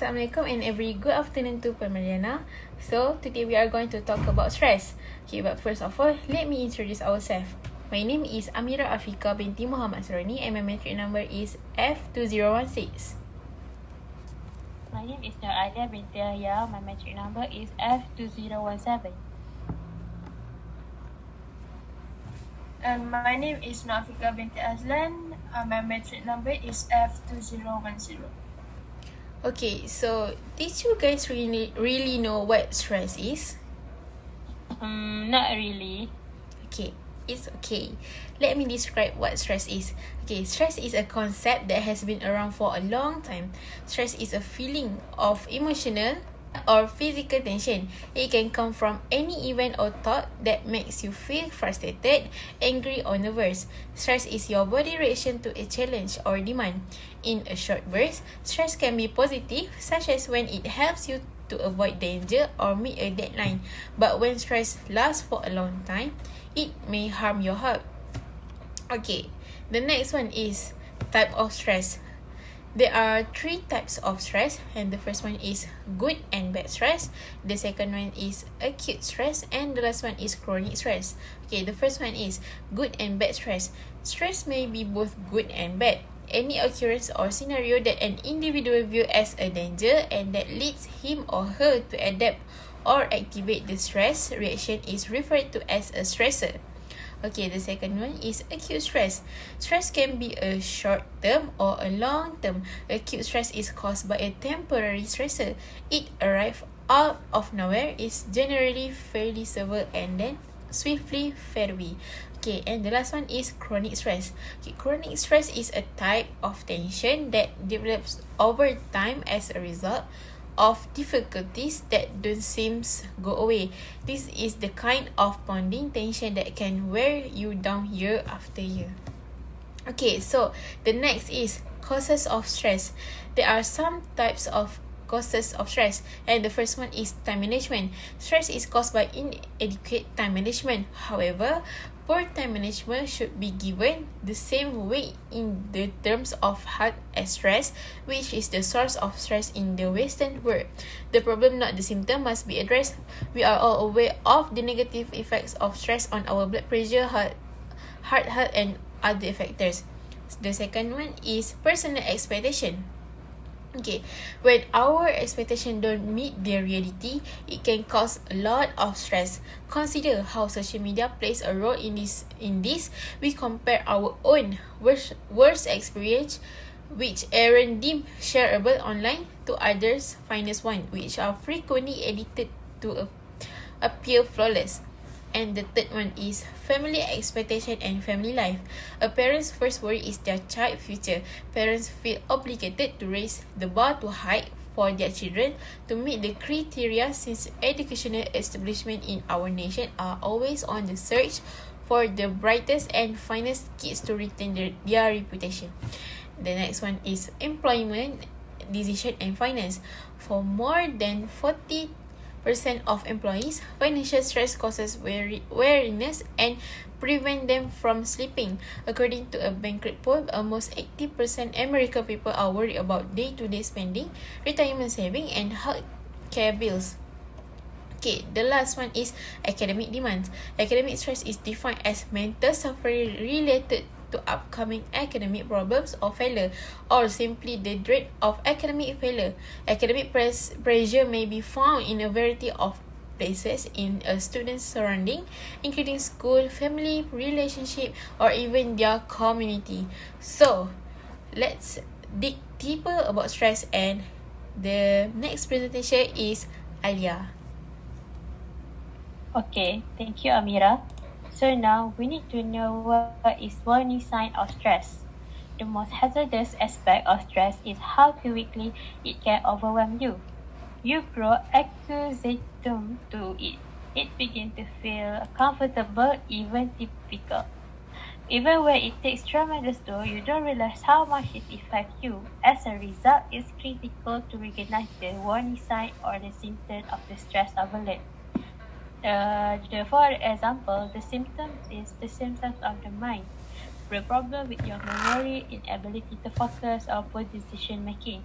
Assalamualaikum and every good afternoon to Mariana. So today we are going to talk about stress. Okay, but first of all, let me introduce ourselves. My name is Amira Afika binti Muhammad Saroni and my metric number is F2016. My name is Nur Alia binti Yahya. My metric number is F2017. And my name is Nafika binti Azlan. My metric number is F2010. Okay, so did you guys really know what stress is? Not really. Okay, it's okay. Let me describe what stress is. Okay, stress is a concept that has been around for a long time. Stress is a feeling of emotional or physical tension. It can come from any event or thought that makes you feel frustrated, angry, or nervous. Stress is your body reaction to a challenge or demand. In a short burst, stress can be positive, such as when it helps you to avoid danger or meet a deadline. But when stress lasts for a long time, it may harm your health. Okay, the next one is type of stress. There are 3 types of stress, and the first one is good and bad stress. The second one is acute stress, and the last one is chronic stress. Okay, the first one is good and bad stress. Stress may be both good and bad. Any occurrence or scenario that an individual views as a danger and that leads him or her to adapt or activate the stress reaction is referred to as a stressor. Okay, the second one is acute stress. Stress can be a short term or a long term. Acute stress is caused by a temporary stressor. It arrives out of nowhere, is generally fairly severe and then swiftly fade away. Okay, and the last one is chronic stress. Okay, chronic stress is a type of tension that develops over time as a result of difficulties that don't seem go away. This is the kind of bonding tension that can wear you down year after year. Okay, so the next is causes of stress. There are some types of causes of stress, and the first one is time management. Stress is caused by inadequate time management. However, poor time management should be given the same weight in the terms of health as stress, which is the source of stress in the Western world. The problem, not the symptom, must be addressed. We are all aware of the negative effects of stress on our blood pressure, heart health, and other factors. The second one is personal expectation. Okay, when our expectations don't meet their reality, it can cause a lot of stress. Consider how social media plays a role in this. We compare our own worst experience, which Aaron deemed shareable online, to others' finest one, which are frequently edited to appear flawless. And the third one is family expectation and family life. A parent's first worry is their child's future. Parents feel obligated to raise the bar too high for their children to meet the criteria, since educational establishments in our nation are always on the search for the brightest and finest kids to retain their reputation. The next one is employment, decision, and finance. For more than 40% of employees, financial stress causes weariness and prevent them from sleeping. According to a bank report, almost 80% American people are worried about day-to-day spending, retirement saving, and health care bills. Okay, the last one is academic demands. Academic stress is defined as mental suffering related to upcoming academic problems or failure, or simply the dread of academic failure. Academic pressure may be found in a variety of places in a student's surrounding, including school, family, relationship, or even their community. So, let's dig deeper about stress, and the next presentation is Alia. Okay, thank you, Amira. So now we need to know what is warning sign of stress. The most hazardous aspect of stress is how quickly it can overwhelm you. You grow accustomed to it. It begins to feel comfortable, even typical. Even when it takes tremendous toll, you don't realize how much it affects you. As a result, it's critical to recognize the warning sign or the symptom of the stress alert. For example, the symptoms is the symptoms of the mind, the problem with your memory, inability to focus, or poor decision making.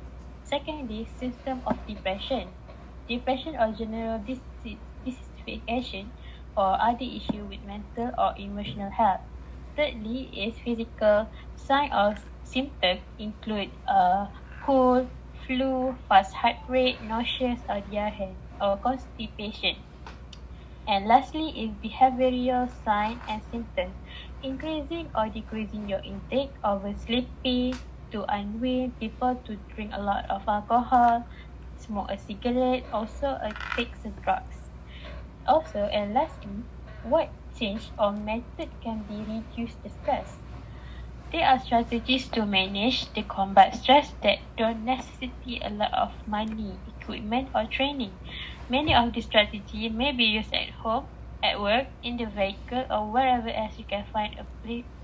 Secondly, symptom of depression. Depression or general dissatisfaction or other issue with mental or emotional health. Thirdly is physical. Sign or symptoms include cold, flu, fast heart rate, nauseous or diarrhea, or constipation. And lastly is behavioral sign and symptoms, increasing or decreasing your intake, oversleeping, to unwind, people to drink a lot of alcohol, smoke a cigarette, also take some drugs. Also, and lastly, what change or method can be reduced the stress? There are strategies to manage the combat stress that don't necessitate a lot of money, equipment, or training. Many of these strategies may be used at home, at work, in the vehicle, or wherever else you can find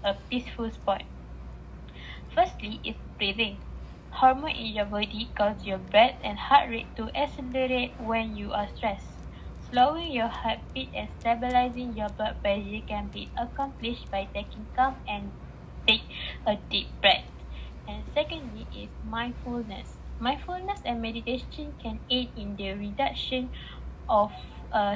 a peaceful spot. Firstly is breathing. Hormone in your body cause your breath and heart rate to accelerate when you are stressed. Slowing your heartbeat and stabilizing your blood pressure can be accomplished by taking calm and take a deep breath. And secondly is mindfulness. Mindfulness and meditation can aid in the reduction of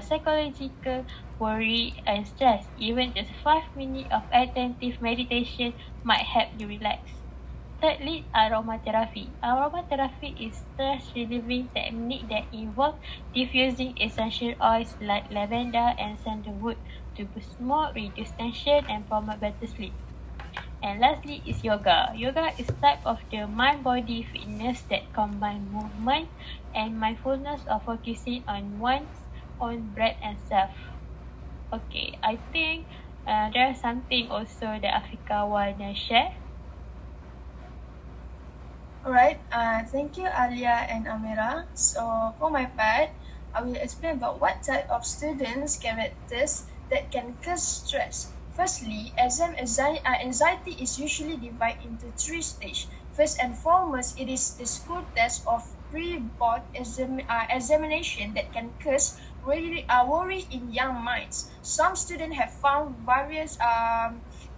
psychological worry and stress. Even just 5 minutes of attentive meditation might help you relax. Thirdly, aromatherapy. Aromatherapy is stress relieving technique that involves diffusing essential oils like lavender and sandalwood to boost mood, reduce tension, and promote better sleep. And lastly is yoga. Yoga is type of the mind-body fitness that combine movement and mindfulness of focusing on one's own breath and self. Okay, I think there's something also that Afika wanna share. Alright, thank you Alia and Amira. So for my part, I will explain about what type of students characters that can cause stress. Firstly, anxiety is usually divided into three stages. First and foremost, it is the school test of pre-board examination that can cause worry in young minds. Some students have found various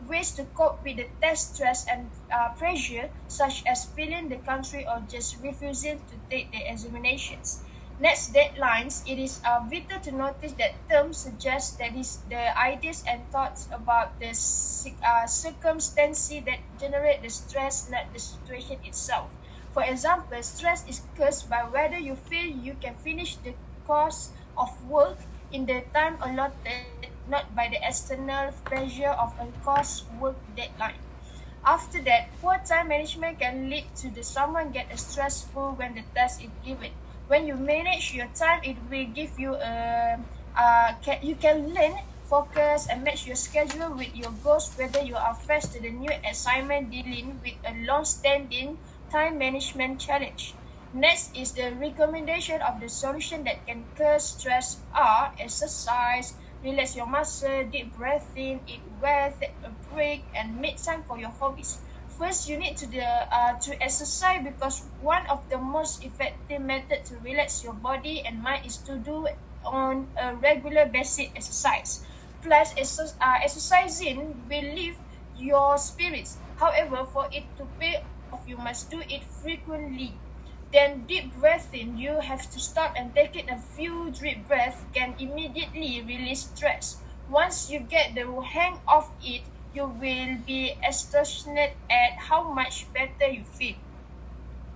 ways to cope with the test stress and pressure, such as failing the country or just refusing to take the examinations. Next deadlines, it is vital to notice that terms suggest that is the ideas and thoughts about the circumstances that generate the stress, not the situation itself. For example, stress is caused by whether you feel you can finish the course of work in the time allotted, not by the external pressure of a course work deadline. After that, poor time management can lead to the someone get stressful when the test is given. When you manage your time, it will give you you can learn, focus, and match your schedule with your goals. Whether you are faced to the new assignment dealing with a long-standing time management challenge. Next is the recommendation of the solution that can cause stress are exercise, relax your muscle, deep breathing, eat well, take a break, and make time for your hobbies. First, you need to exercise because one of the most effective method to relax your body and mind is to do on a regular basic exercise. Plus, exercising will lift your spirits. However, for it to pay off, you must do it frequently. Then deep breathing, you have to stop and take it a few deep breaths can immediately release stress. Once you get the hang of it, you will be astonished at how much better you feel.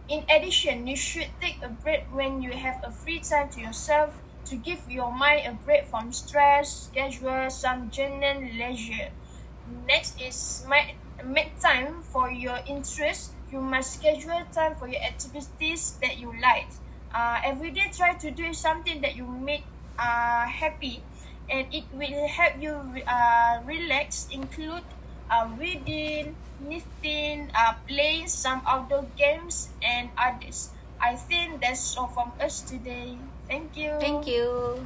In addition, you should take a break when you have a free time to yourself to give your mind a break from stress, schedule some genuine leisure. Next is make time for your interests. You must schedule time for your activities that you like. Every day, try to do something that you make happy, and it will help you relax. Include reading, knitting, playing some outdoor games, and others. I think that's all from us today. Thank you. Thank you.